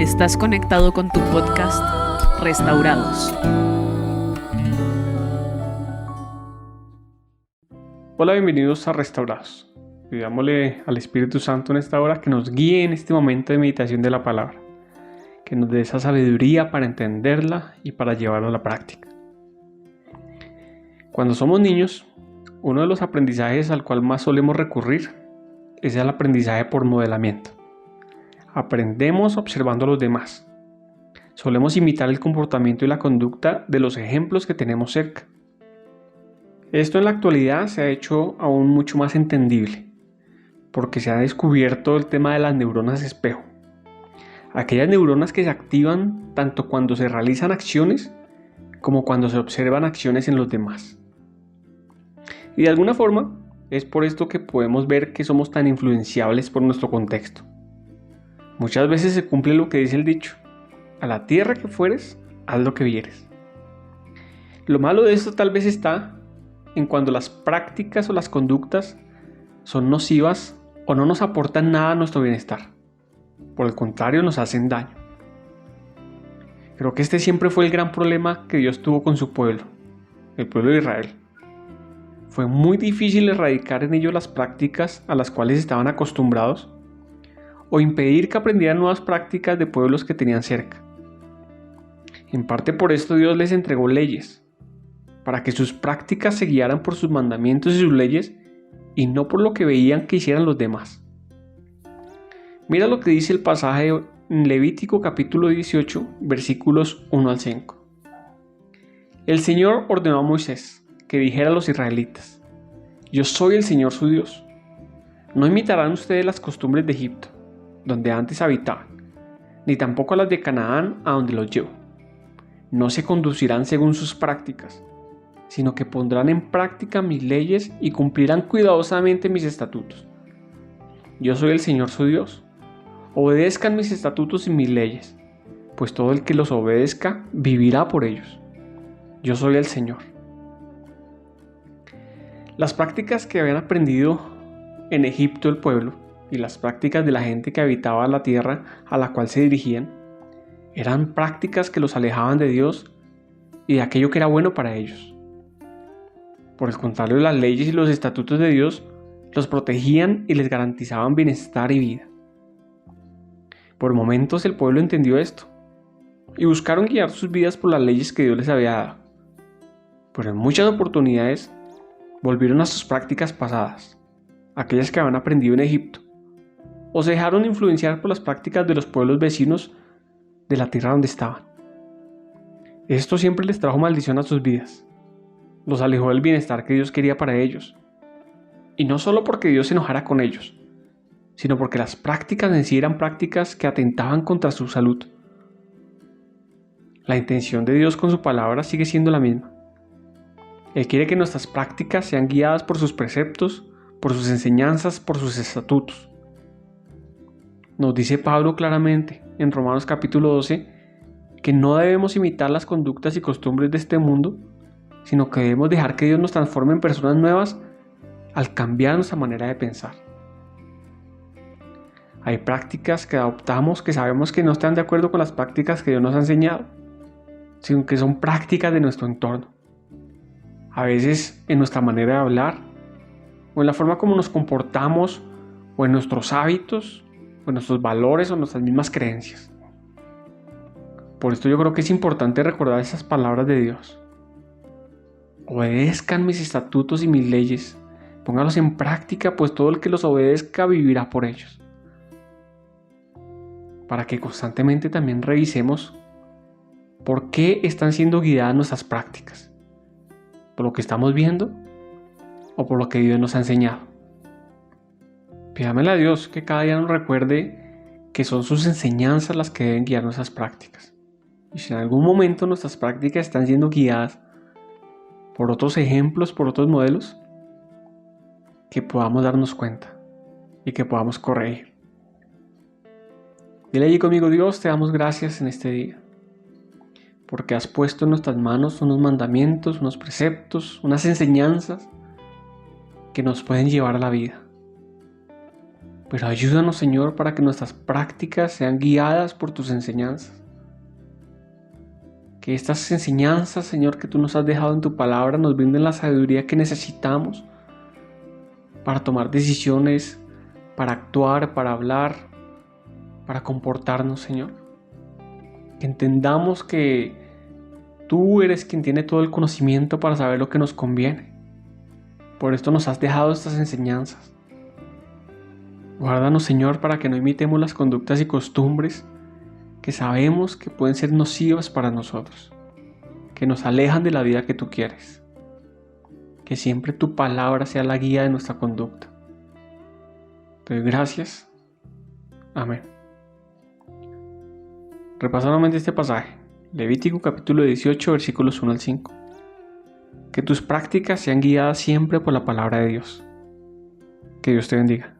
Estás conectado con tu podcast Restaurados. Hola, bienvenidos a Restaurados. Pidámosle al Espíritu Santo en esta hora que nos guíe en este momento de meditación de la palabra, que nos dé esa sabiduría para entenderla y para llevarla a la práctica. Cuando somos niños, uno de los aprendizajes al cual más solemos recurrir es el aprendizaje por modelamiento. Aprendemos observando a los demás. Solemos imitar el comportamiento y la conducta de los ejemplos que tenemos cerca. Esto en la actualidad se ha hecho aún mucho más entendible, porque se ha descubierto el tema de las neuronas espejo. Aquellas neuronas que se activan tanto cuando se realizan acciones como cuando se observan acciones en los demás. Y de alguna forma, es por esto que podemos ver que somos tan influenciables por nuestro contexto. Muchas veces se cumple lo que dice el dicho: a la tierra que fueres, haz lo que vieres. Lo malo de esto tal vez está en cuando las prácticas o las conductas son nocivas o no nos aportan nada a nuestro bienestar. Por el contrario, nos hacen daño. Creo que este siempre fue el gran problema que Dios tuvo con su pueblo, el pueblo de Israel. Fue muy difícil erradicar en ellos las prácticas a las cuales estaban acostumbrados o impedir que aprendieran nuevas prácticas de pueblos que tenían cerca. En parte por esto Dios les entregó leyes, para que sus prácticas se guiaran por sus mandamientos y sus leyes y no por lo que veían que hicieran los demás. Mira lo que dice el pasaje en Levítico capítulo 18, versículos 1 al 5. El Señor ordenó a Moisés que dijera a los israelitas: yo soy el Señor su Dios. No imitarán ustedes las costumbres de Egipto, donde antes habitaban, ni tampoco las de Canaán, a donde los llevo. No se conducirán según sus prácticas, sino que pondrán en práctica mis leyes y cumplirán cuidadosamente mis estatutos. Yo soy el Señor su Dios. Obedezcan mis estatutos y mis leyes, pues todo el que los obedezca vivirá por ellos. Yo soy el Señor. Las prácticas que habían aprendido en Egipto el pueblo y las prácticas de la gente que habitaba la tierra a la cual se dirigían eran prácticas que los alejaban de Dios y de aquello que era bueno para ellos. Por el contrario, las leyes y los estatutos de Dios los protegían y les garantizaban bienestar y vida. Por momentos el pueblo entendió esto y buscaron guiar sus vidas por las leyes que Dios les había dado. Pero en muchas oportunidades volvieron a sus prácticas pasadas, aquellas que habían aprendido en Egipto, o se dejaron influenciar por las prácticas de los pueblos vecinos de la tierra donde estaban. Esto siempre les trajo maldición a sus vidas. Los alejó del bienestar que Dios quería para ellos. Y no solo porque Dios se enojara con ellos, sino porque las prácticas en sí eran prácticas que atentaban contra su salud. La intención de Dios con su palabra sigue siendo la misma. Él quiere que nuestras prácticas sean guiadas por sus preceptos, por sus enseñanzas, por sus estatutos. Nos dice Pablo claramente en Romanos capítulo 12 que no debemos imitar las conductas y costumbres de este mundo, sino que debemos dejar que Dios nos transforme en personas nuevas al cambiar nuestra manera de pensar. Hay prácticas que adoptamos que sabemos que no están de acuerdo con las prácticas que Dios nos ha enseñado, sino que son prácticas de nuestro entorno. A veces en nuestra manera de hablar, o en la forma como nos comportamos, o en nuestros hábitos, o en nuestros valores, o en nuestras mismas creencias. Por esto yo creo que es importante recordar esas palabras de Dios. Obedezcan mis estatutos y mis leyes, póngalos en práctica, pues todo el que los obedezca vivirá por ellos. Para que constantemente también revisemos por qué están siendo guiadas nuestras prácticas. ¿Por lo que estamos viendo o por lo que Dios nos ha enseñado? Pidámosle a Dios que cada día nos recuerde que son sus enseñanzas las que deben guiar nuestras prácticas. Y si en algún momento nuestras prácticas están siendo guiadas por otros ejemplos, por otros modelos, que podamos darnos cuenta y que podamos corregir. Dile allí conmigo: Dios, te damos gracias en este día, porque has puesto en nuestras manos unos mandamientos, unos preceptos, unas enseñanzas que nos pueden llevar a la vida. Pero ayúdanos, Señor, para que nuestras prácticas sean guiadas por tus enseñanzas. Que estas enseñanzas, Señor, que tú nos has dejado en tu palabra, nos brinden la sabiduría que necesitamos para tomar decisiones, para actuar, para hablar, para comportarnos, Señor. Que entendamos que tú eres quien tiene todo el conocimiento para saber lo que nos conviene. Por esto nos has dejado estas enseñanzas. Guárdanos, Señor, para que no imitemos las conductas y costumbres que sabemos que pueden ser nocivas para nosotros, que nos alejan de la vida que tú quieres. Que siempre tu palabra sea la guía de nuestra conducta. Te doy gracias. Amén. Repasa nuevamente este pasaje. Levítico capítulo 18, versículos 1 al 5. Que tus prácticas sean guiadas siempre por la palabra de Dios. Que Dios te bendiga.